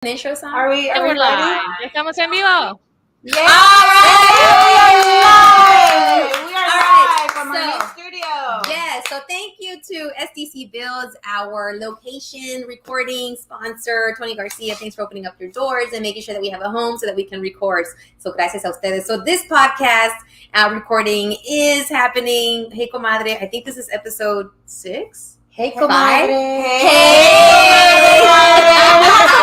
Intro song? Are we We're ready? live. Estamos en vivo. Yeah. All We are right. live from our new studio. Yeah, so thank you to SDC Builds, our location recording sponsor, Tony Garcia. Thanks for opening up your doors and making sure that we have a home so that we can record. So gracias a ustedes. So this podcast recording is happening. Hey Comadre, I think this is episode 6. Hey, Five. Comadre. Hey.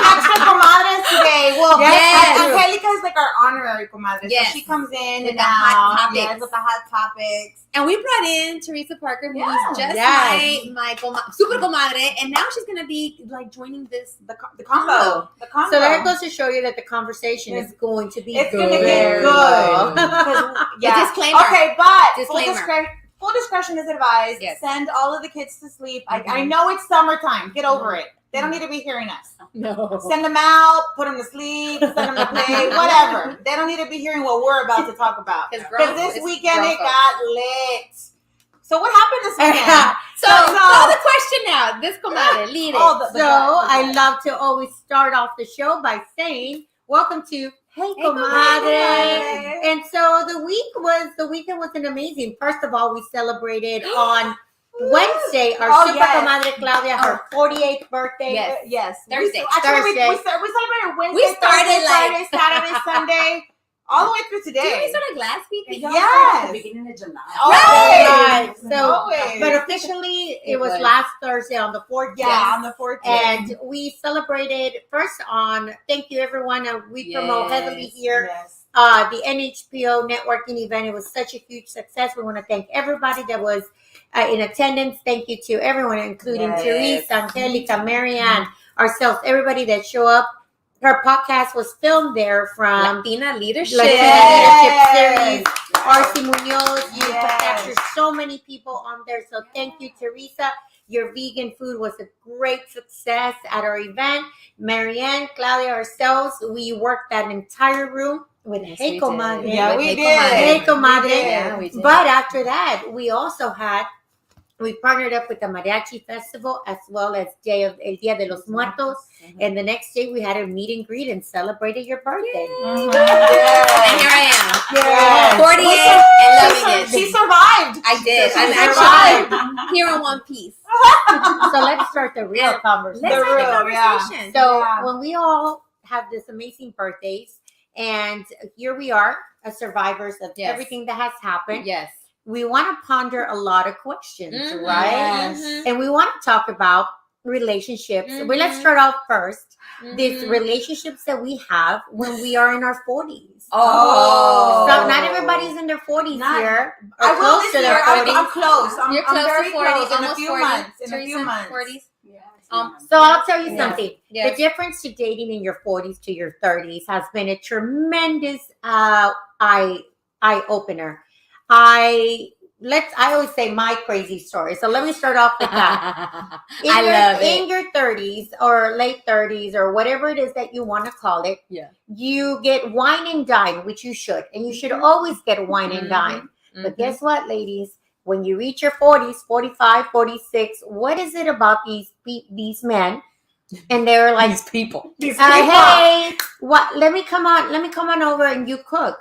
Extra comadres today. Well, Yes. Angelica is like our honorary comadre. Yes. So she comes in With and the hot out. topics. Yes, with the hot topics. And we brought in Teresa Parker, who Yeah. is just Yes. my super comadre, and now she's gonna be like joining this. The combo. The combo. So that goes to show you that the conversation is going to be It's good. going to Very get good. 'Cause, yeah. Disclaimer. Okay, but Disclaimer. full discretion is advised. Yes. Send all of the kids to sleep. I know it's summertime. Get over it. They don't need to be hearing us. No. Send them out, put them to sleep, send them to play, whatever. They don't need to be hearing what we're about to talk about. Because this weekend it got lit. So what happened this weekend? So call the question now. This comadre, lead it. So I love to always start off the show by saying, welcome to Hey Comadre. And so the weekend was an amazing. First of all, we celebrated on Wednesday our super comadre Claudia, her 48th birthday. Yes. Thursday. Thursday. Actually, we celebrated Wednesday, We started Thursday, like- Friday, Saturday, Sunday, all the way through Didn't we today. start like last week? Yes. At the beginning of July. Right. So, Always. but officially it was was. last Thursday on the 14th. Yeah, on the 14th. And we celebrated first on, thank you everyone. We promote heavily here. Yes. The NHPO networking event. It was such a huge success. We want to thank everybody that was in attendance. Thank you to everyone, including Yes. Teresa, Angelica, Marianne, ourselves, everybody that show up. Her podcast was filmed there from Latina Leadership. Latina Leadership Series. Arcy Munoz, you Yes. captured so many people on there. So thank you, Teresa. Your vegan food was a great success at our event. Marianne, Claudia, ourselves, we worked that entire room with Yes, Hey we Comadre. did. Yeah, With we Hey did. Comadre. Hey Comadre. Yeah, we did. But after that, we also we partnered up with the Mariachi Festival as well as El Día de los Muertos. And the next day we had a meet and greet and celebrated your birthday. And here I am. Yeah. 48 and loving it. She survived. I did. She I'm survived. actually here in one piece. So let's start the real Let's conversation. have real, a conversation. So Yeah. when we all have this amazing birthdays, and here we are as survivors of Yes. everything that has happened, Yes. we want to ponder a lot of questions, Mhm. right? Yes. Mhm. And we want to talk about relationships. Mhm. Well, let's start off first. These Mhm. relationships that we have when we are in our 40s. Oh. So not everybody's in their 40s Not- here. I Or will close this to year. their I'm 40s. close. I'm You're close very to 40, close. In a almost few 40. months. In a few Teresa, months. 40s. So I'll tell you Yes. something. Yes. The difference to dating in your 40s to your 30s has been a tremendous eye opener. I always say my crazy story. So let me start off with that. I love it. In your 30s or late 30s or whatever it is that you want to call it, Yeah. you get wine and dine, which you should. And you should always get wine and dine. But Mhm. guess what, ladies? When you reach your 40s, 45, 46, what is it about these men? And they're like, These people. hey, what? Let me come on over and you cook.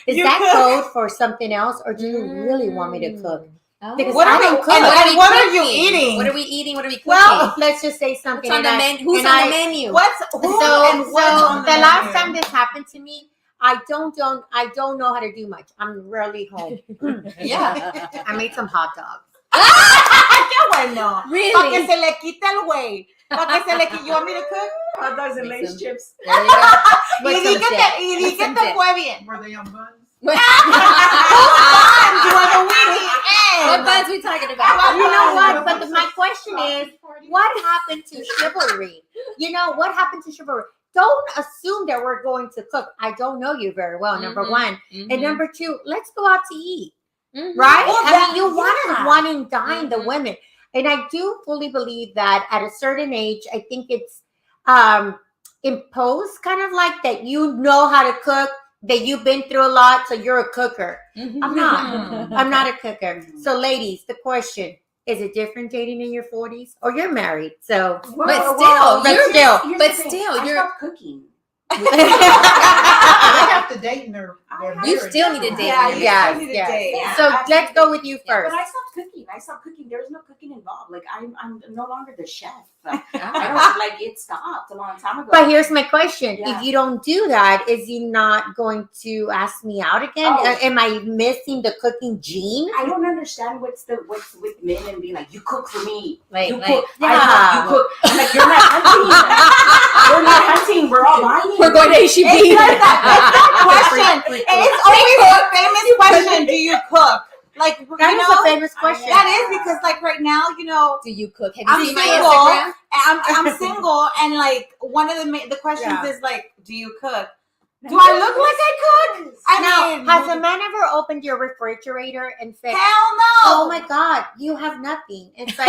Is You that cook? code for something else, or do you really want me to cook? Because What I are we- don't cook. and what are you eating? What are we eating? What are we cooking? Well, let's just say something. What's on the and I- menu? Who's and on I- the menu? What's So, on the last menu? time this happened to me, I don't know how to do much. I'm rarely home. Yeah. I made some hot dogs. Qué bueno. Really? Para que se le quite el güey. Para que se le quite. You want me to cook? Hot dogs and Make Lay's some- chips. There you go. Y With di some que dip. te, y di With que some te dip. fue bien. Were they on buns? Buns were the weenie What end. buns we talking about? You know what? But my question is, what happened to chivalry? You know, what happened to chivalry? Don't assume that we're going to cook. I don't know you very well, number Mhm. one. Mhm. And number two, let's go out to eat. Mhm. Right? Well, I mean, you want yeah. to wine and dine the Mhm. women. And I do fully believe that at a certain age, I think it's imposed kind of like that you know how to cook, that you've been through a lot, so you're a cooker. Mhm. I'm not. I'm not a cooker. So ladies, the question, Is it different dating in your 40s? Or you're married, so. But still, you're stopped cooking. I have to date her. You still need to date. Yeah. So let's go with you first. But I stopped cooking. There's no cooking involved. Like I'm no longer the chef. I don't like it stopped a long time ago. But here's my question: Yeah. if you don't do that, is he not going to ask me out again? Oh. Am I missing the cooking gene? I don't understand what's with men and being like, you cook for me. You Like, cook. yeah. I love you cook. I'm like, you're not hunting. We're not hunting. We're all buying. we're going to HEB. It's that question. It's always a famous question. Do you cook? Like, That is a famous question. That is because, like, right now, Do you cook? Have I'm you seen my single. Instagram? I'm single, and like one of the questions Yeah. is like, do you cook? Do I look like I cook? I mean, Has a man ever opened your refrigerator and said, hell no. "Oh my God, you have nothing"? It's like,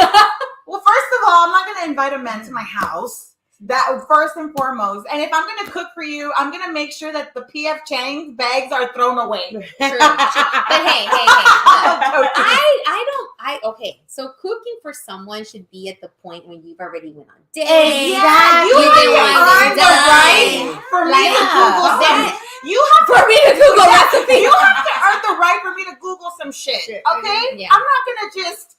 Well, first of all, I'm not going to invite a man to my house. That first and foremost. And if I'm going to cook for you, I'm going to make sure that the P.F. Chang's bags are thrown away. True. But hey. Okay. So cooking for someone should be at the point when you've already went on dates. Yeah, you You've been have wanting earned to the dine. right for me to Google That- some. You have For me to Google recipe. You have to earn the right for me to Google some shit. Okay? Yeah. I'm not going to just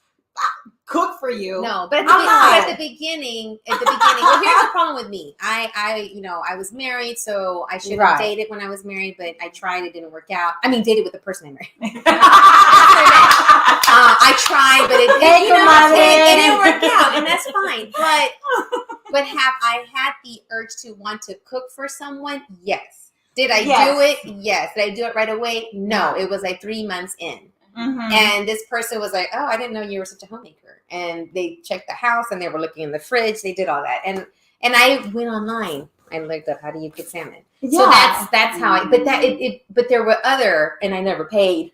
cook for you. No, but I'm not. at the beginning, well, here's the problem with me. I was married, so I should have dated when I was married, but I tried, it didn't work out. I mean, dated with the person I married. I tried, but it didn't work out, and that's fine. But have I had the urge to want to cook for someone? Yes. Did I do it? Yes. Did I do it right away? No. It was like 3 months in. Mm-hmm. And this person was like, "Oh, I didn't know you were such a homemaker." And they checked the house and they were looking in the fridge. They did all that. And I went online. I looked up how do you cook salmon. Yeah. So that's how I. But there were other, and I never paid.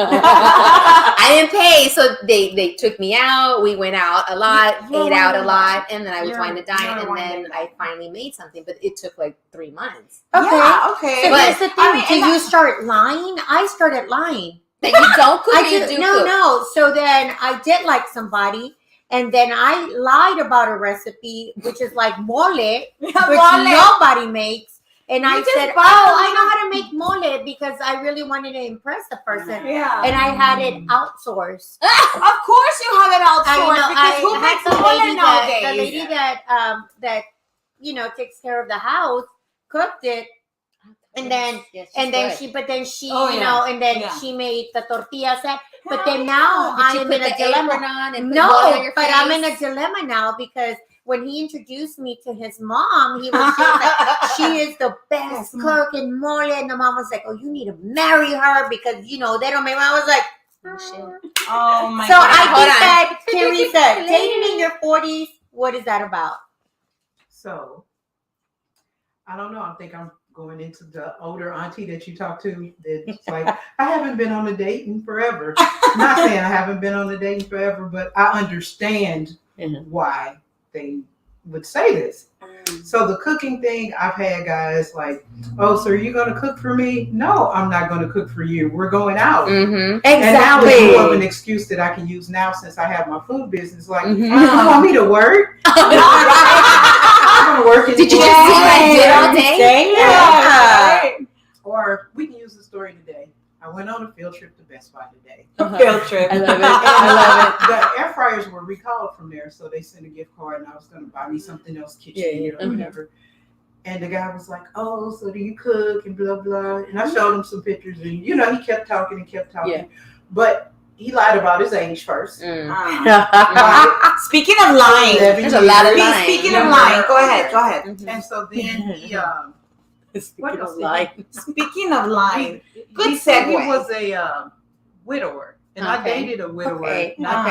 I didn't pay, so they took me out. We went out a lot, ate out a lot, and then I was wanting to dine, and then I finally made something. But it took like 3 months. okay. Yeah, okay. So But- here's the thing: do you start lying? I started lying. That you don't cook, or you do cook. No. So then I did like somebody, and then I lied about a recipe, which is like mole, which nobody makes. And I said, I know how to make mole because I really wanted to impress the person. Yeah. And I had it outsourced. Of course you have it outsourced because who makes the lady nowadays? the lady that takes care of the house cooked it. And then she made the tortilla set. But then now I'm in a dilemma. I'm in a dilemma now because when he introduced me to his mom, he was just like, she is the best cook in mole. And the mom was like, oh, you need to marry her because, they don't make. I was like, oh my God. So I think that, Teresa, dating in your 40s, what is that about? So, I don't know. I think I'm going into the older auntie that you talk to. It's like, I haven't been on a date in forever. Not saying I haven't been on a date in forever, but I understand why they would say this. So the cooking thing, I've had guys like, oh, so are you going to cook for me? No, I'm not going to cook for you. We're going out. Mm-hmm. Exactly. And now it's more of an excuse that I can use now since I have my food business. Like, you want me to work? I'm going to work. Did you just see what I did all day? Yeah. Or we can use the story today. I went on a field trip to Best Buy today. Field trip. I love it. The air fryers were recalled from there, so they sent a gift card, and I was going to buy me something else, kitchen or whatever. And the guy was like, "Oh, so do you cook?" and blah blah. And I showed him some pictures, and he kept talking. Yeah. But he lied about his age first. Speaking of lying, There's a lot of lying. Speaking of lying, go ahead. And so then he Speaking of lying. Speaking of lying, good he said he segue. was a widower, and I dated a widower, not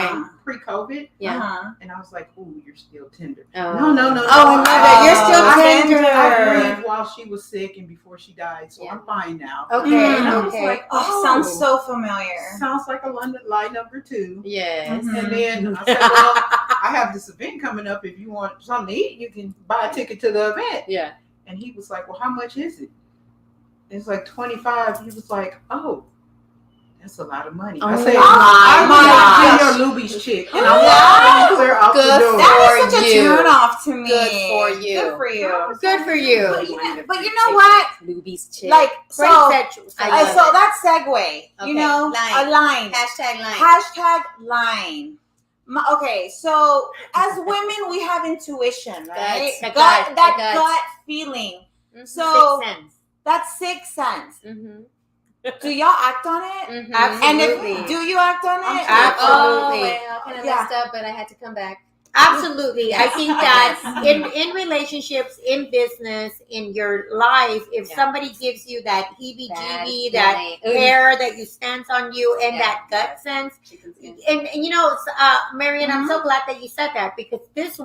pre-COVID. Yeah. And I was like, "Ooh, you're still tender." Oh. No. Oh, I love it. You're still tender. I grieved while she was sick and before she died, so I'm fine now. Okay. And I was Okay. like, Sounds so familiar. Sounds like a lie number 2. Yes. And then I said, well, I have this event coming up. If you want something to eat, you can buy a ticket to the event. Yeah. And he was like, well, how much is it? It's like $25. He was like, oh, That's a lot of money. Oh I say, my I'm gosh. your Luby's chick, and I'm walking clear off the Good door. That is such a you. turn off to me. Good for you. Good for you. Good for you. But you know what? Luby's chick. Like, so, Great so I love it. that segue, Okay, you know, line. a line. Hashtag line. Hashtag line. Okay, so as women, we have intuition, right? The That gut. gut feeling. Mhm. So Sixth sense. that's sixth sense. Mhm. Do y'all act on it? Mhm. And Absolutely. if do you act on it? Absolutely. Oh, well, kind of Yeah. messed up, but I had to come back. Absolutely. I think that in relationships, in business, in your life, if Yeah. somebody gives you that heebie-jeebie, Bad that feeling. hair that you sense on you, and Yeah. that gut sense, Chicken skin. and you know, Marian, I'm so glad that you said that, because last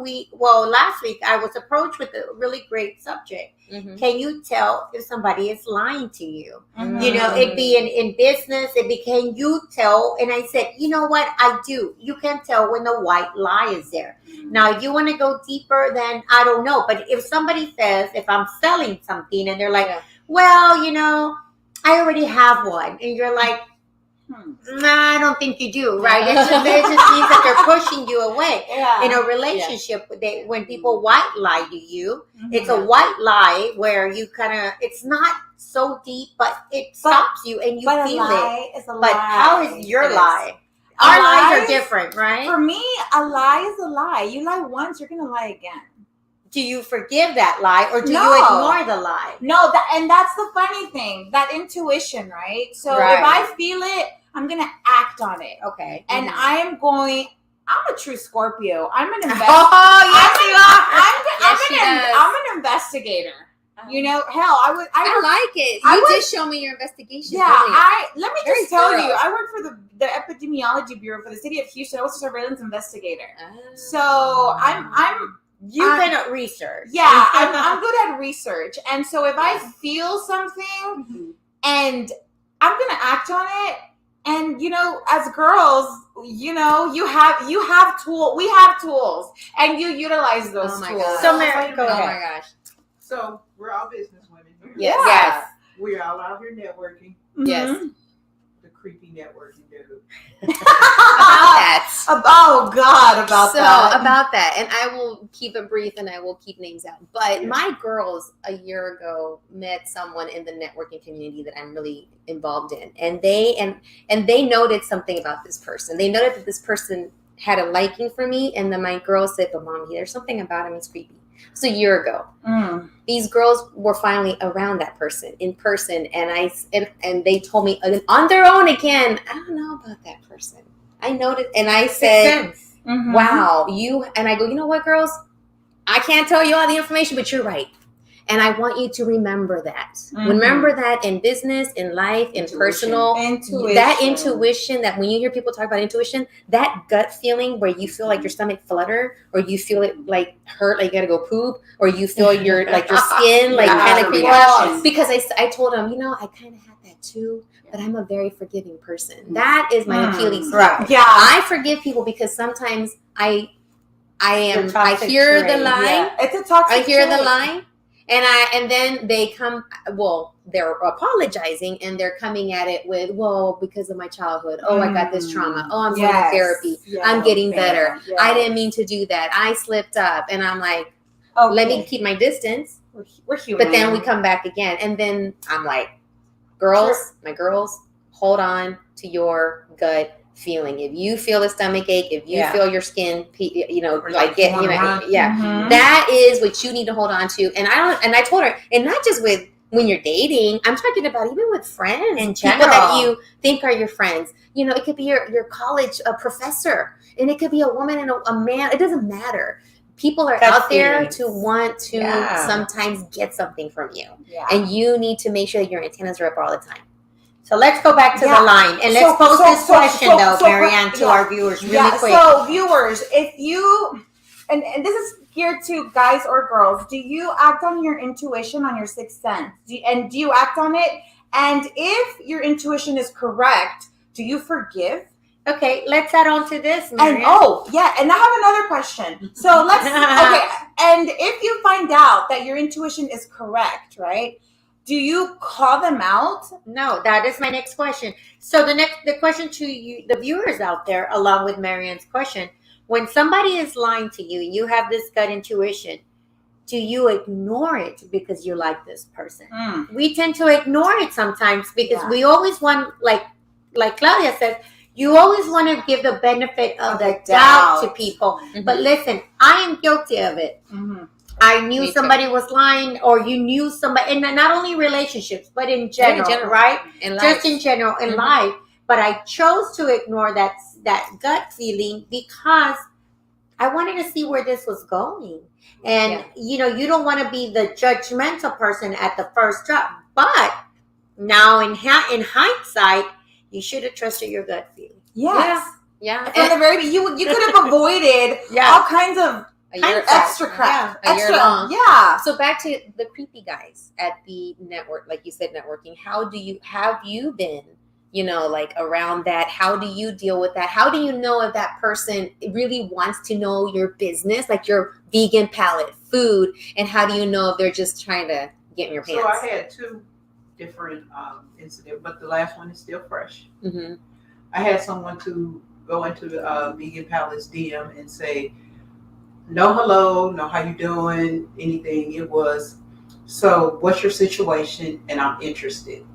week, I was approached with a really great subject. Mhm. Can you tell if somebody is lying to you? Mhm. You know, it'd be in business, can you tell? And I said, you know what? I do. You can tell when the white lie is there. Now, if you want to go deeper, then I don't know. But if somebody says, if I'm selling something and they're like, Yeah. well, you know, I already have one. And you're like, nah, I don't think you do, right? It just means that they're pushing you away. Yeah. In a relationship, when people white lie to you, it's a white lie where you it's not so deep, but it stops you and you but feel a it. lie is a lie. But how is your It is. lie? A Our lie lies are is- different, right? For me, a lie is a lie. You lie once, you're gonna lie again. Do you forgive that lie, or do No. you ignore the lie? No, and that's the funny thing, that intuition, right? So Right. if I feel it, I'm gonna act on it. Okay. And I'm a true Scorpio. I'm an investigator. Oh, yes, you are. I'm an investigator. You know, hell, I like it. I You would- did show me your investigation. yeah, Brilliant. let me Very just tell thorough. you, I work for the epidemiology bureau for the city of Houston. I was a surveillance investigator. Ah. So I'm You've been at research. yeah, I'm good at research. And so if I feel something and I'm gonna act on it, and you know, as girls, you know, we have tools, and you utilize those Oh my tools. God. So, Mary, go Oh ahead. my gosh. So we're all business women. Yes. Yeah. Yes. We're all out here networking. Yes. Mhm. The creepy networking dude. About that. Oh God, about that. And I will keep it brief and I will keep names out. But my girls a year ago met someone in the networking community that I'm really involved in, and they noted something about this person. They noted that this person had a liking for me, and then my girls said, "But Mommy, there's something about him. It's creepy." It was a year ago. These girls were finally around that person in person, and they told me on their own again, "I don't know about that person. I noticed," and I said, Mhm. "Wow, and I go, you know what, girls? I can't tell you all the information, but you're right. And I want you to remember that. Mhm. Remember that in business, in life, in personal, that intuition, that when you hear people talk about intuition, that gut feeling where you feel like your stomach flutter, or you feel it like hurt, like you gotta go poop, or you feel your skin like Yeah, kind of creep reaction. out. Because I told them, I kind of had that too, but I'm a very forgiving person. That is my Achilles heel. Right. Yeah. I forgive people because sometimes I hear the line. Yeah. It's a toxic I hear the trait. line, and then they come. Well, they're apologizing and they're coming at it with, "Well, because of my childhood. Oh, I got this trauma. Oh, I'm going to therapy. I'm getting better. Yes. I didn't mean to do that. I slipped up." And I'm like, let me keep my distance. We're human. But then we come back again, and then I'm like, my girls, hold on to your gut feeling. If you feel a stomach ache, if you feel your skin, Mhm. that is what you need to hold on to. And I told her, and not just with when you're dating, I'm talking about even with friends, In people general. that you think are your friends. It could be your college professor, and it could be a woman and a man. It doesn't matter. People are Gut out there feelings. to want to Yeah. sometimes get something from you. Yeah. And you need to make sure that your antennas are up all the time. So let's go back to Yeah. the line, and let's pose this question, Marianne, to our viewers really quick. So viewers, if you and this is geared to guys or girls, do you act on your intuition, on your sixth sense? Do you act on it? And if your intuition is correct, do you forgive? Okay, let's add on to this, And Marianne. and I have another question. So let's and if you find out that your intuition is correct, right? do you call them out? No, that is my next question. So the question to you, the viewers out there, along with Marianne's question, when somebody is lying to you, you have this gut intuition. Do you ignore it because you like this person? We tend to ignore it sometimes because we always want, like Claudia said, you always want to give the benefit of the doubt to people. But listen, I am guilty of it. I knew somebody was lying, or you knew somebody, and not only relationships, but in general, right? Just in general, in life. But I chose to ignore that gut feeling because I wanted to see where this was going. And, you know, you don't want to be the judgmental person at the first drop. But now in hindsight, you should have trusted your gut feeling. Yes. Yeah. From the very beginning, you could have avoided all kinds of extra crap. A year long. Yeah. So back to the creepy guys at the network, like you said, networking. Have you been, you know, like around that? How do you deal with that? How do you know if that person really wants to know your business, like your vegan palate, food, and how do you know if they're just trying to get in your pants? So I had 2 different incidents, but the last one is still fresh. I had someone to go into the vegan palace DM and say, no hello, no how you doing, anything. It was, so what's your situation, and I'm interested.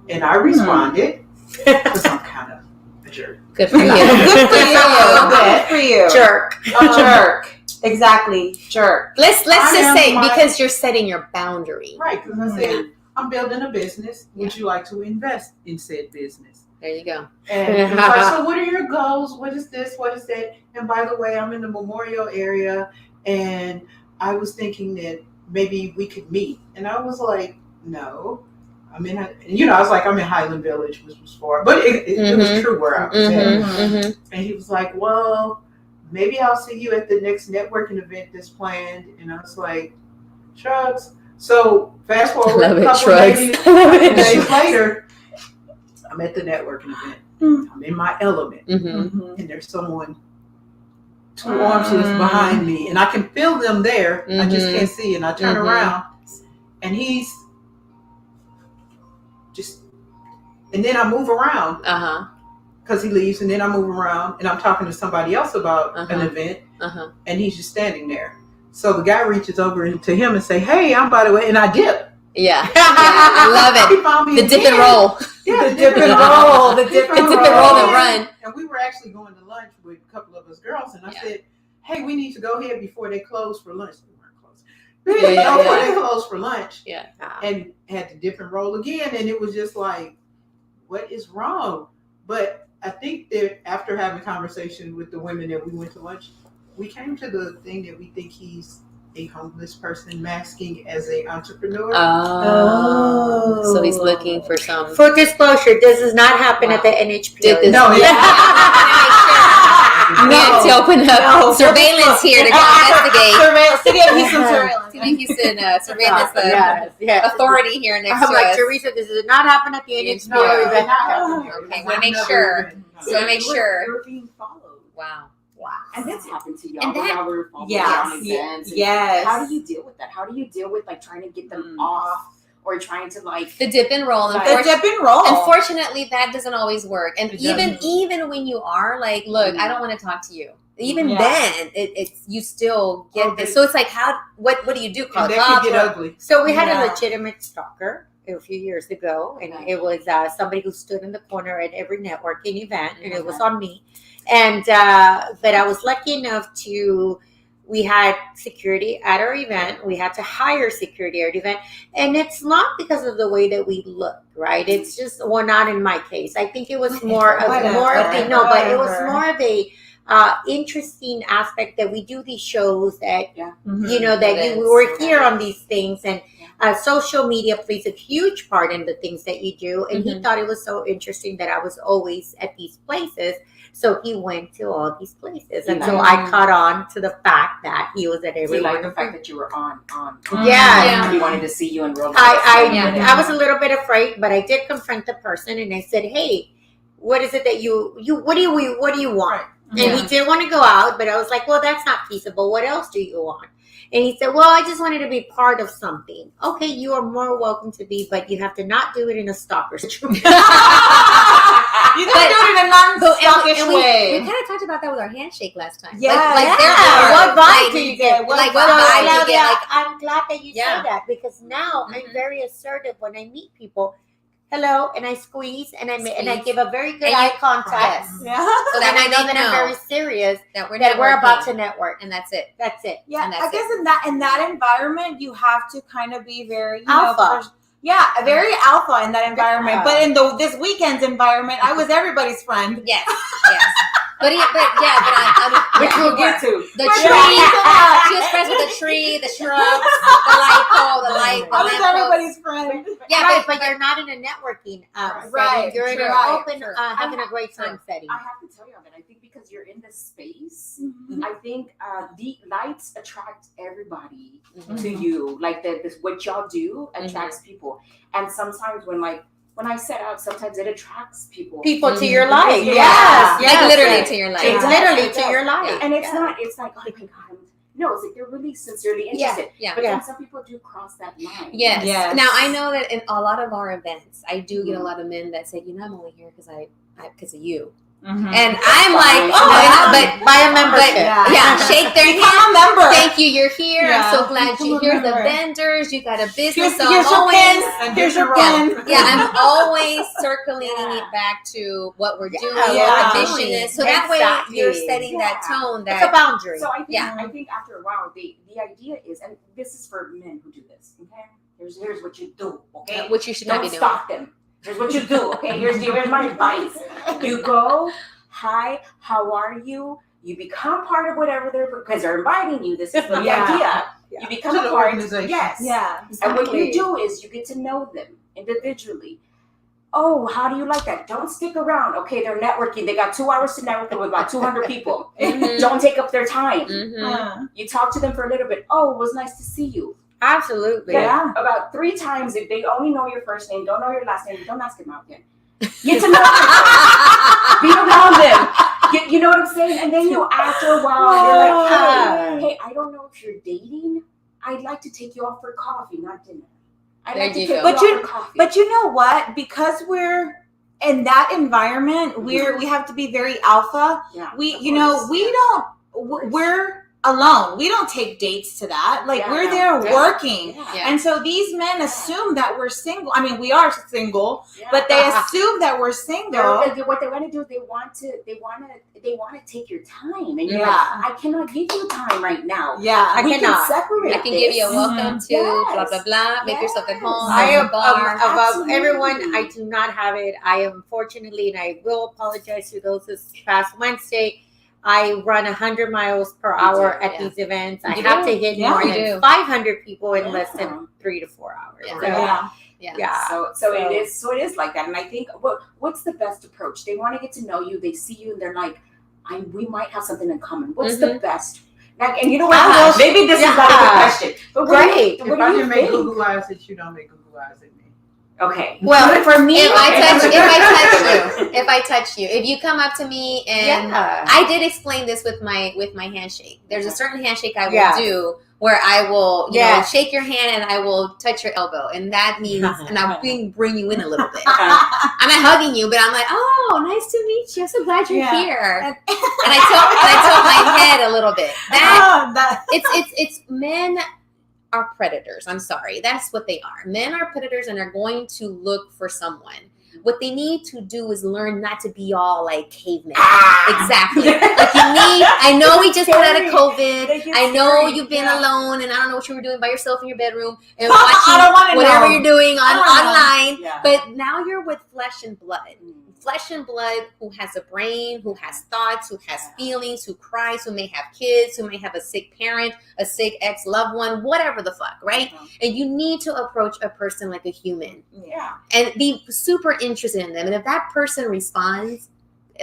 And I responded because I'm kind of a jerk. Good for you. Good for you. Jerk. Jerk. Exactly. Jerk. Let's just say, because you're setting your boundary. Right, because I said, I'm building a business. Would you like to invest in said business? There you go. And he was like, so what are your goals? What is this? What is that? And by the way, I'm in the Memorial area, and I was thinking that maybe we could meet. And I was like, no. I mean, I was like, I'm in Highland Village, which was far, but it was true where I was at. And he was like, well, maybe I'll see you at the next networking event that's planned. And I was like, shrugs. So fast forward a couple days later, I'm at the networking event. I'm in my element, and there's someone 2 arms lengths behind me, and I can feel them there. I just can't see, and I turn around, and he's just, and then I move around because he leaves, and then I move around, and I'm talking to somebody else about an event, and he's just standing there. So the guy reaches over to him and say, "Hey, I'm by the way," and I dip. Yeah, I love it. He found me the dip and roll. Yeah, the dip and roll. The dip and roll and run. And we were actually going to lunch with a couple of us girls, and I said, "Hey, we need to go ahead before they close for lunch." We weren't closed. Before they closed for lunch. Yeah. And had to dip and roll again, and it was just like, what is wrong? But I think that after having conversation with the women that we went to lunch, we came to the thing that we think he's a homeless person masking as an entrepreneur. So he's looking for some. For disclosure, this does not happen at the NHP. No, We have to open up surveillance here to go investigate. City of Houston surveillance. City of Houston surveillance authority here next I'm to like, us. Teresa, this does not happen at the NHP. No, it did not happen here. Okay, want to make sure. So make sure. We're being followed. Wow. And that's happened to y'all. And that- Y'all were followed Yes. on events. And Yes. How do you deal with that? How do you deal with like trying to get them off or trying to like The dip and roll. The dip and roll. Unfortunately, that doesn't always work. And It even when you are like, look, I don't want to talk to you. Even Yeah. then, it's you still get this. So it's like, what do you do? Call And it that off? could get ugly. So we had Yeah. a legitimate stalker a few years ago, and it was somebody who stood in the corner at every networking event, and it was on me. And but I was lucky enough we had security at our event. We had to hire security at our event, and it's not because of the way that we look, right? It's just, well, not in my case. I think it was more of a interesting aspect that we do these shows that you know that It you is. were here on these things, and social media plays a huge part in the things that you do. And he thought it was so interesting that I was always at these places. So he went to all these places. And so I caught on to the fact that he was at every like one the of fact them. that you were on. Yeah. He wanted to see you in real life. I was a little bit afraid, but I did confront the person and I said, "Hey, what is it that you what do you want?" And we did want to go out, but I was like, well, that's not feasible. What else do you want? And he said, well, I just wanted to be part of something. Okay, you are more welcome to be, but you have to not do it in a stalker situation. You gotta do it in a non-selfish way. We kind of talked about that with our handshake last time. Yeah. What vibe do you get? What vibe do you get? Like, I'm glad that you said that, because now I'm very assertive when I meet people. Hello, and I squeeze, and I give a very good eye contact. Yeah. So that I know that I'm very serious, that we're about to network, and that's it. That's it. Yeah, that's I guess in that environment, you have to kind of be very alpha. Very alpha in that environment. But in this weekend's environment, I was everybody's friend. Yes. But which we'll get to. The tree. She was friends with the tree, the shrubs, the light pole, the light. I was everybody's friend. Yeah, but you're not in a networking right. setting. You're in an open, having a great time setting. I have to tell you that I think because you're in this space, I think the lights attract everybody to you. Like this, what y'all do attracts people. And sometimes when I set out, sometimes it attracts people to your life. Yes. Like literally to your life. It's literally to your life. And it's not, it's like, oh my God. No, it's like they're really sincerely interested. Yeah. But then some people do cross that line. Yes. Now I know that in a lot of our events, I do get a lot of men that say, I'm only here because of you. And I'm like, but buy a membership. Shake their hand. Become a member. Thank you, you're here. I'm so glad you're here. The vendors, you got a business. Here's your pin. Here's your pin. I'm always circling it back to what we're doing, what the mission is. So that way you're setting that tone. That's a boundary. So I think after a while, the idea is, and this is for men who do this. Okay, here's what you do. Okay, which you should not be doing. Don't stalk them. Here's what you do, okay? Here's my advice. You go, hi, how are you? You become part of whatever because they're inviting you. This is the idea. You become a part. Yes. Yeah. Exactly. And what you do is you get to know them individually. Oh, how do you like that? Don't stick around. Okay, they're networking. They got 2 hours to network with about 200 people. Don't take up their time. You talk to them for a little bit. Oh, it was nice to see you. Absolutely. Yeah. About 3 times, if they only know your first name, don't know your last name, don't ask them out again. Get to know them. Be around them. You know what I'm saying? And then after a while, you're like, hey, I don't know if you're dating. I'd like to take you out for coffee, not dinner. I'd like to take you out for coffee. But you know what? Because we're in that environment, we have to be very alpha. Yeah, we're alone. We don't take dates to that. Like we're there working. Yeah. And so these men assume that we're single. I mean, we are single, but they assume that we're single. What they want to do is they want to take your time. And you're like, I cannot give you time right now. Yeah. I cannot separate. I can give you a welcome to blah, blah, blah. Make yourself at home. I am above everyone. I do not have it. I am fortunately, and I will apologize to those this past Wednesday, I run 100 miles per hour at these events. I have to hit more than 500 people in less than 3 to 4 hours. So it is like that. And I think what's the best approach? They want to get to know you. They see you and they're like, we might have something in common. What's the best? Like, and you know what? Maybe this is not a good question. But great. If I can make Google eyes at you, don't make Google eyes at me. Okay. Well, for me, if I touch you, if you come up to me and I did explain this with my handshake. There's a certain handshake I will do where I will, shake your hand and I will touch your elbow, and that means, and I'll bring you in a little bit. I'm not hugging you, but I'm like, oh, nice to meet you. I'm so glad you're here. And I tilt my head a little bit. It's men are predators. I'm sorry. That's what they are. Men are predators and are going to look for someone. What they need to do is learn not to be all like cavemen. Exactly. Like I know we just got out of COVID. I know you've been alone and I don't know what you were doing by yourself in your bedroom and watching whatever you're doing online. Yeah. But now you're with flesh and blood. Flesh and blood who has a brain, who has thoughts, who has feelings, who cries, who may have kids, who may have a sick parent, a sick ex-loved one, whatever the fuck, right? And you need to approach a person like a human. Yeah. And be super interested in them. And if that person responds,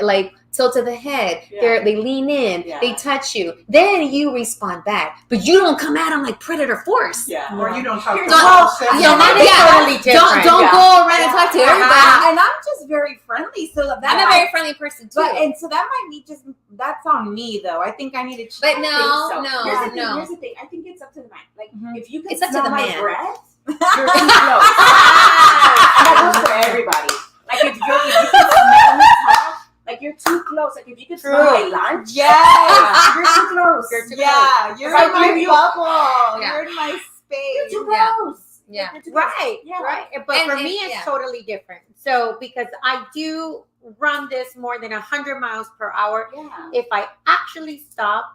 like tilt of the head. Yeah. They lean in. Yeah. They touch you. Then you respond back, but you don't come at them like predator force. Yeah. Or you don't talk to Here's them the- all seven Yeah, that minutes. is totally different. Don't Yeah. go around and talk to everybody. And I'm just very friendly, so that I'm a very friendly person too. and so that might be just that's on me though. I think I need to. But I no, think so. no, Here's the thing, no. Here's the thing. I think it's up to the man. Like, if you can It's up to smell the my man. breath, you're too close. And that goes for everybody. Like, if you can smell me talk, like, you're too close. Like, if you can smell my lunch, Yes. you're too close. Yeah, you're Right, in my you- bubble. Yeah. You're in my You're space. too Yeah. close. Yeah. You're too close. Right, Yeah. right. But And- for and- me, it's yeah. totally different. So because I do run this more than 100 miles per hour, Yeah. if I actually stop,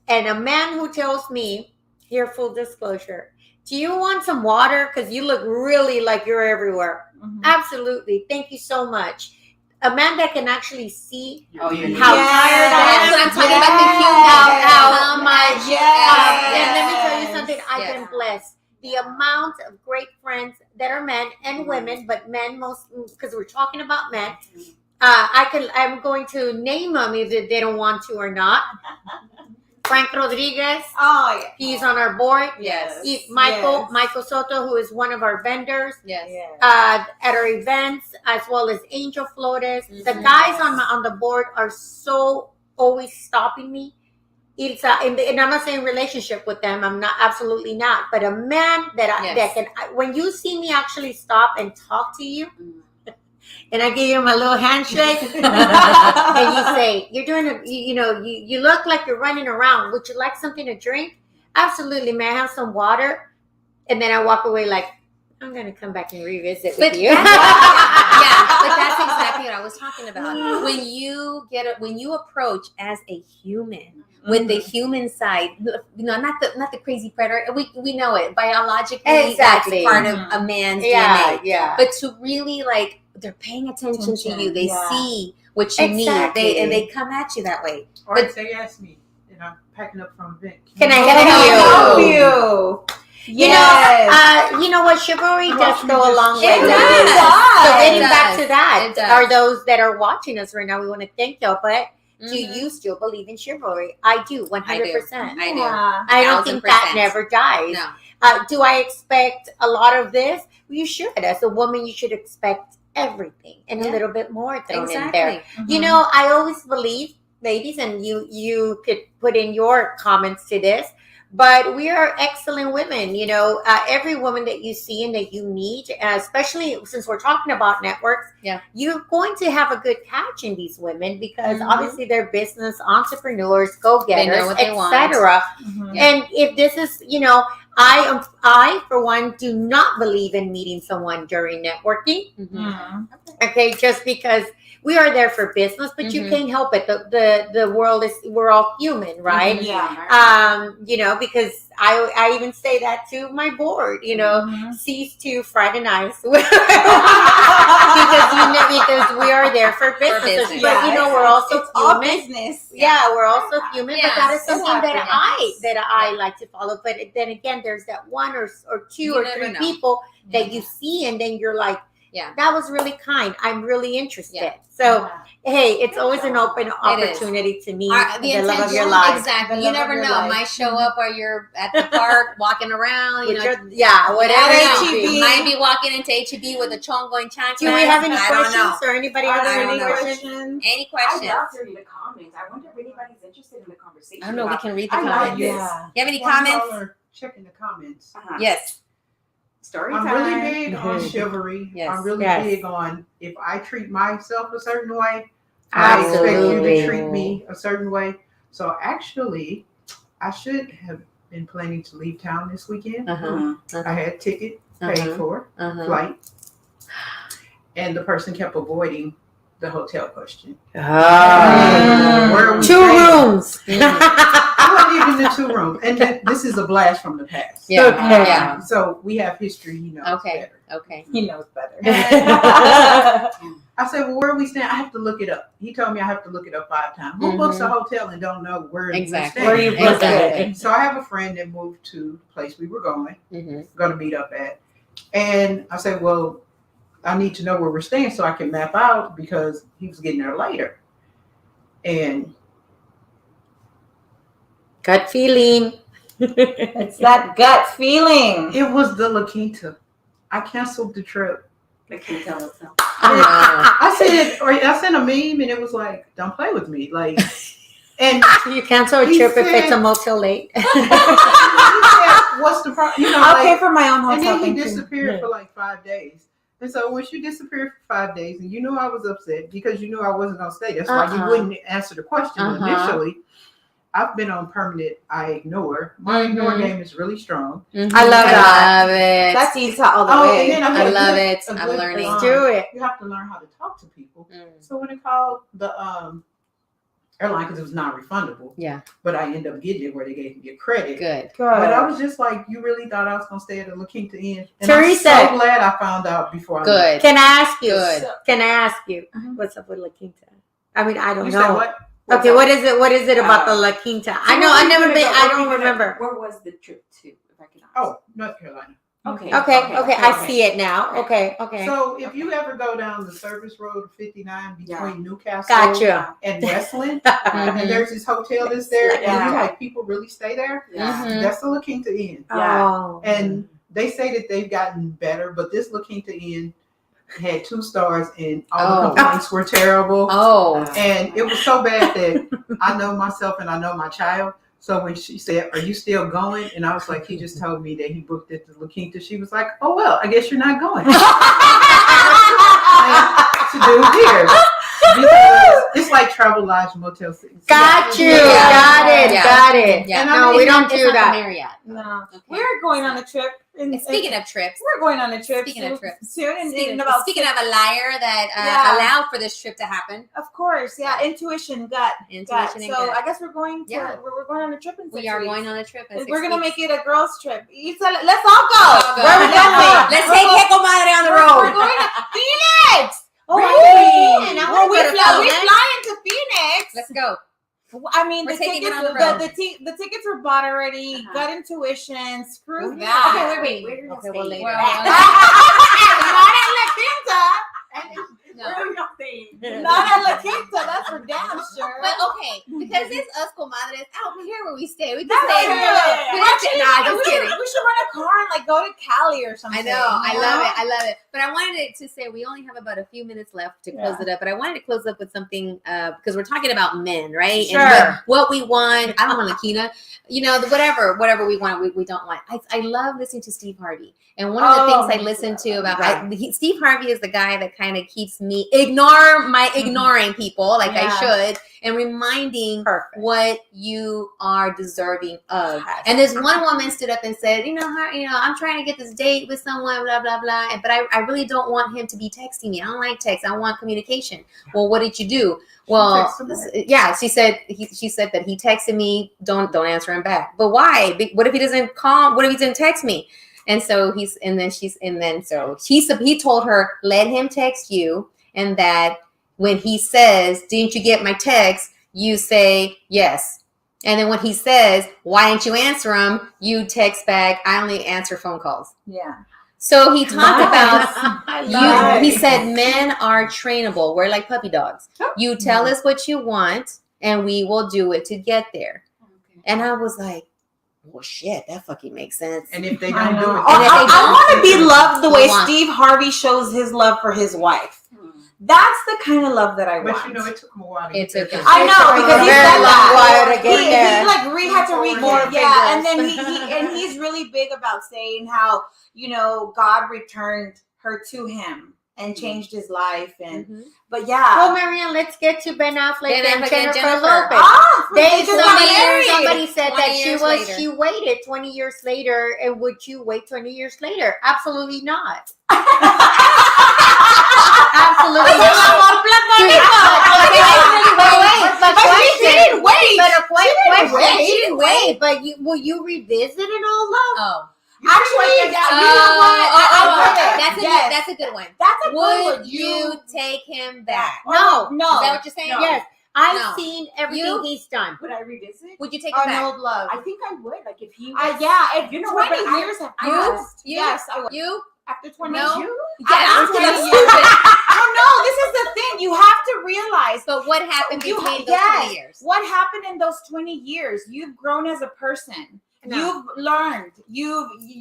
and a man who tells me, here, full disclosure, do you want some water? Because you look really like you're everywhere. Absolutely. Thank you so much. A man that can actually see Oh, you're how Yes. tired I That's am. what I'm talking about. Yes. How much. Yes. And let me tell you something. I've Yes. been blessed. The amount of great friends that are men and women, but men most because we're talking about men. I'm going to name them if they don't want to or not. Frank Rodriguez, Oh yeah. he's on our board. Yes. Michael Soto, who is one of our vendors Yes. at our events, as well as Angel Flores. The Mhm. guys on the board are so always stopping me. It's and I'm not saying relationship with them. I'm not, absolutely not. But a man that can, when you see me actually stop and talk to you, and I give you my little handshake, and you say, "You're doing you look like you're running around. Would you like something to drink?" Absolutely, may I have some water? And then I walk away like, I'm gonna come back and revisit with you. Yeah, but that's exactly what I was talking about. When you approach as a human with the human side, not the crazy predator. We know it biologically. Exactly. That's part of a man's Yeah, DNA. yeah. But to really they're paying attention to you. They Yeah. see what you Exactly. need. And they come at you that way. Or if they ask me, and I'm packing up from a event. Can I Can help I you? help you? You know what? Chivalry does Watch me go a just- long way. It with does. it. does. So It getting does. back to that, It does. are those that are watching us right now, we want to thank y'all. But do Mhm. you still believe in chivalry? I do, 100%. I do. I don't think that 1000%. never dies. No. Do I expect a lot of this? Well, you should. As a woman, you should expect everything and a Yeah. little bit more thrown in Exactly. there. You know, I always believe, ladies, and you could put in your comments to this, but we are excellent women. You know, every woman that you see and that you meet, especially since we're talking about networks, you're going to have a good catch in these women because obviously they're business entrepreneurs, go-getters, what they want. etc. And if this is, I for one do not believe in meeting someone during networking. Okay, just because we are there for business, but you can't help it. The world we're all human, right? Because I even say that to my board, cease to fraternize because we are there for business. business. But we're also it's all human. business. Yeah, we're also human, but that is Yes, something that happens. I like to follow. But then again, there's that one or two You or never three know. people that you see, and then you're like, Yeah. that was really kind. I'm really interested. Yeah. So hey, it's always an open is. opportunity to meet The the love of your intention- life. Exactly. The You love of never your know. life. Might show up or you're at the park walking around. Whatever Whatever. it may HEB. be. Might be walking into HEB with a chongo and chancla. Do we have any I don't questions know. or anybody Are has there don't any know. questions? Any I questions? love to read the comments. I wonder if anybody's interested in the conversation. I don't know. We about- can read the I like comments. this. You have any While y'all comments? are checking the comments. Yes. Story I'm time. really big on chivalry. Yes. I'm really Yes. big on if I treat myself a certain way, I expect you Absolutely. to treat me a certain way. So actually, I should have been planning to leave town this weekend. I had a ticket paid for, flight, and the person kept avoiding the hotel question. Where are we 2 staying? rooms. I wasn't even in the 2 rooms, and this is a blast from the past. Yeah. Okay. Yeah. So we have history. He knows Okay. better. Okay. He knows better. I said, well, where are we staying? I have to look it up. He told me I have to look it up 5 times. Who books a hotel and don't know where Exactly. we're Where staying? you book Exactly. it. So I have a friend that moved to the place we were going to meet up at. And I said, well, I need to know where we're staying so I can map out because he was getting there later. And Gut feeling. It's that gut feeling. it was the La Quinta. I canceled the trip. Like, can you tell us now? I sent a meme and it was like, "Don't play with me." Like, and You cancel a He trip if said- it's a motel late. he said, "What's the problem?" You know, I'll like, pay for my own and hotel. then he Thank you. disappeared for like 5 days. And so when she disappeared for 5 days, and you knew I was upset because you knew I wasn't gonna stay. That's why you wouldn't answer the question initially. I've been on permanent I ignore. My ignore game is really strong. I love I that. love it. That's Issa all the Oh, way. and then I had love good- it. a I'm good, learning. Do it. You have to learn how to talk to people. Mm. So when I called the airline, because it was non-refundable, Yeah, but I ended up getting it where they gave me a credit. good. But I was just like, you really thought I was gonna stay at the La Quinta Inn? And Teresa. I'm so glad I found out before I left. Good. Can I ask you? Good. Can I ask you? Mhm. What's up with La Quinta? I mean, I don't You know. said what? Okay, what is it? What is it about the La Quinta? I know. I've never been. I don't remember. Where was the trip to, if I can ask? Oh, North Carolina. Okay. Okay. I see it now. Okay. So if you ever go down the service road of 59 between Yeah. Newcastle Gotcha. and Westland, Mhm. and there's this hotel that's there, and Yeah. you like people really stay there. Yeah. Mhm. That's the La Quinta Inn. Yeah. Oh. And they say that they've gotten better, but this La Quinta Inn had 2 stars, and all the complaints were terrible. Oh, And it was so bad that I know myself and I know my child. So when she said, "Are you still going?" and I was like, "He just told me that he booked it to La Quinta," she was like, "Oh well, I guess you're not going." To do here. Because it's like Travel Lodge Motel 6. Got you. Yeah. Got it. Yeah. Got it. yeah. And No, I we mean, don't It's do not the that. Marriott. No, Okay. we're going on a trip. And speaking of trips, we're going on a trip. Speaking of trips. soon, and speaking, in of, about speaking of a liar that Yeah. allowed for this trip to happen, of course, yeah, intuition, gut. intuition and So gut. I guess we're going to Yeah. we're going on a trip in 6 We are weeks. going on a trip. In 6 We're gonna weeks. make it a girls' trip. Let's all go. Let's go. Where are we going? Let's take Hey Comadre on the We're road. going to Phoenix. Oh, Really? man, I Well, wanna we go to fly Phoenix. into Phoenix. Let's go. I mean, We're the taking it tickets, on the road. the tickets were bought already. Uh-huh. Gut intuition. Screw Okay, that. wait. Where are Okay, you well, staying? later. Not at La Quinta. No. Where are you staying? Not at La Quinta. That's for damn sure. But okay, because it's us comadres, I don't care where we stay. We can That's stay. true. We can stay. Nah, just we kidding. should rent a car and like go to Cali or something. I know. I you love know? it. I love it. But I wanted to say we only have about a few minutes left to close it up. But I wanted to close up with something because we're talking about men, right? Sure. And what we want. I don't want Lakina. You know, whatever we want, we don't want. I love listening to Steve Harvey. And one of the things I listen to about Steve Harvey is the guy that kind of keeps me ignoring people like I should and reminding what you are deserving of. And this one woman stood up and said, I'm trying to get this date with someone, blah, blah, blah. But I really don't want him to be texting me. I don't like text. I want communication. Well, what did you do? Well, yeah, she said that he texted me. Don't answer him back. But why? What if he doesn't call? What if he didn't text me? And so he told her, let him text you, and that when he says, didn't you get my text? You say yes. And then when he says, why didn't you answer him? You text back, I only answer phone calls. Yeah. So he talked about he Nice. said men are trainable. We're like puppy dogs. You tell us what you want and we will do it to get there. And I was like, well, shit, that fucking makes sense. And if they don't do it, I want to be loved the way want- Steve Harvey shows his love for his wife. That's the kind of love that I want. but you know, it took him a while to It get took there. him- I know because he Very said long that. while to get He there. had to read more. More Yeah, and fingers. then he's really big about saying how God returned her to him and changed his life. And Mhm. but yeah, Well, Marianne, let's get to Ben Affleck Ben and Affleck and Jennifer Jennifer. Lopez. they just got married. Somebody said 20 that years later. she waited 20 years later, and would you wait 20 years later? Absolutely not. Absolutely not. But she didn't wait. But a question, wait. she didn't wait. But will you revisit it all love? Oh. Actually, you know what? That's a good one. That's a good Would one. you take him back? No. Is that what you're saying? Yes, I've No. seen everything You? he's done. Would I revisit? Would you take him On back? old love. I think I would. Like if he. Yeah, if You know what, 20 but I- years have You? passed. You? Yes, I would. You? After 20 No. years. I'm telling you. stupid. No, this is the thing. You have to realize. But what happened You between ha- those yes. 20 years? What happened in those 20 years? You've grown as a person. No. You've learned.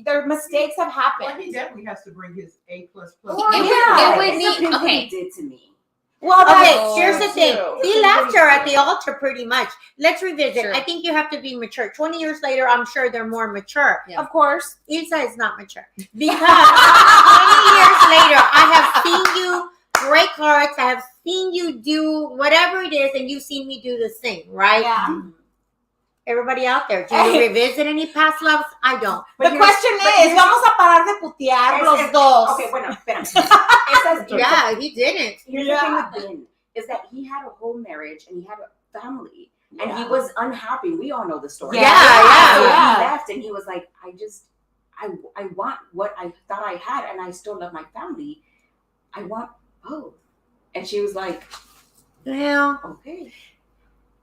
Their mistakes have Well, happened. he definitely has to bring his A++. Well, It would it's need- okay what okay. he did to me. Well, Okay, that's here's the thing. true. He left her at the altar pretty much. Let's revisit. Sure. I think you have to be mature. 20 years later, I'm sure they're more mature. Yeah. Of course. Ilsa is not mature. Because 20 years later, I have seen you break hearts. I have seen you do whatever it is, and you've seen me do the same, right? Yeah. Everybody out there, do you revisit any past loves? I don't. The question is, vamos a parar de putear los dos. Okay, bueno, espérame. Yeah, he didn't. Here's the thing with Ben, is that he had a whole marriage and he had a family. And he was unhappy. We all know the story. Yeah. So he left and he was like, I want what I thought I had and I still love my family. I want both. And she was like, Well, okay.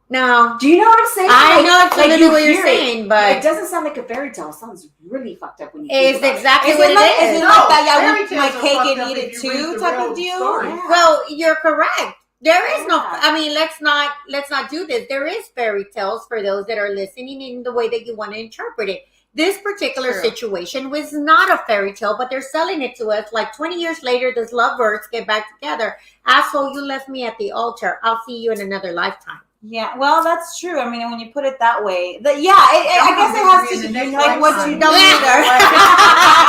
no. Do you know what I'm saying? I know exactly you what you're hear saying, it but doesn't sound like a fairy tale. It sounds really fucked up when you it's think about exactly Is what it like, it is. is it like that? Yeah, Fairy with tales my are cake fucked and up eat if it you too read the type real of deal. story. Yeah. Well, you're correct. There is no. Yeah. I mean, let's not do this. There is fairy tales for those that are listening in the way that you want to interpret it. This particular True. situation was not a fairy tale, but they're selling it to us like 20 years later. Those lovebirds get back together. Asshole, you left me at the altar. I'll see you in another lifetime. Yeah, well, that's true. I mean, when you put it that way, I guess it has to In the do next like what lifetime. you Don't do. either.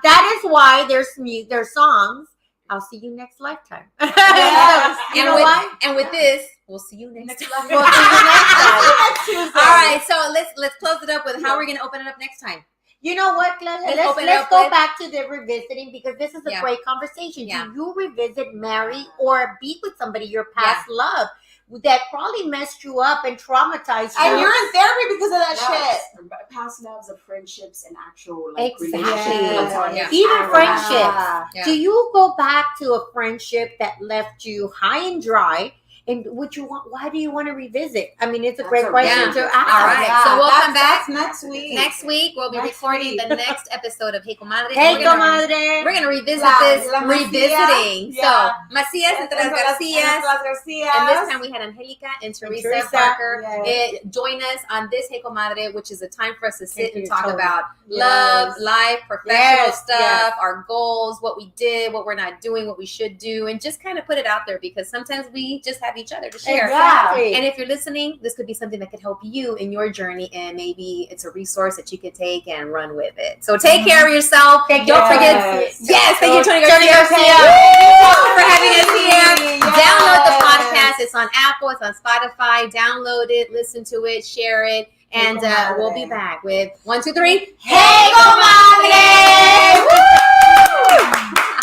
That is why there's songs. I'll see you next lifetime. Yes. You And know with, what? and with this, we'll see you next time. We'll see you next time. Next Tuesday. All right, so let's close it up with how we're gonna open it up next time. You know what, Glenn? Let's Let's open it up go with- back to the revisiting because this is a Yeah. great conversation. Yeah. Do you revisit, marry, or be with somebody your past love that probably messed you up and traumatized you? And you're in therapy because of that Yes. shit. Past loves of friendships and actual like Exactly. relationships. Yeah. Even friendships. Yeah. Do you go back to a friendship that left you high and dry? And would you want? Why do you want to revisit? I mean, it's a That's great a question really to good- ask. All right. So we'll come back that's next week. Next week, we'll be Next recording week. the next episode of Hey Comadre. Hey, We're gonna- comadre. We're gonna revisit La this Macia. revisiting. Yeah. So Macias entre las Garcias. And this time we had Angelica and Teresa Teresa, Parker yes. join us on this Hey Comadre, which is a time for us to sit and Yes. talk about love, life, professional Yes, stuff, yes. our goals, what we did, what we're not doing, what we should do, and just kind of put it out there because sometimes we just have each other to share. Exactly. And if you're listening, this could be something that could help you in your journey, and maybe it's a resource that you could take and run with it. So take care of yourself. Thank Don't you. forget. Yes. Yes, thank you, Tony Tony Garcia. Garcia. Thank you for having us here. Yes. Download the podcast. It's on Apple. It's on Spotify. Download it. Listen to it. Share it. And we'll be back with 1, 2, 3. Hey, comadre! Woo!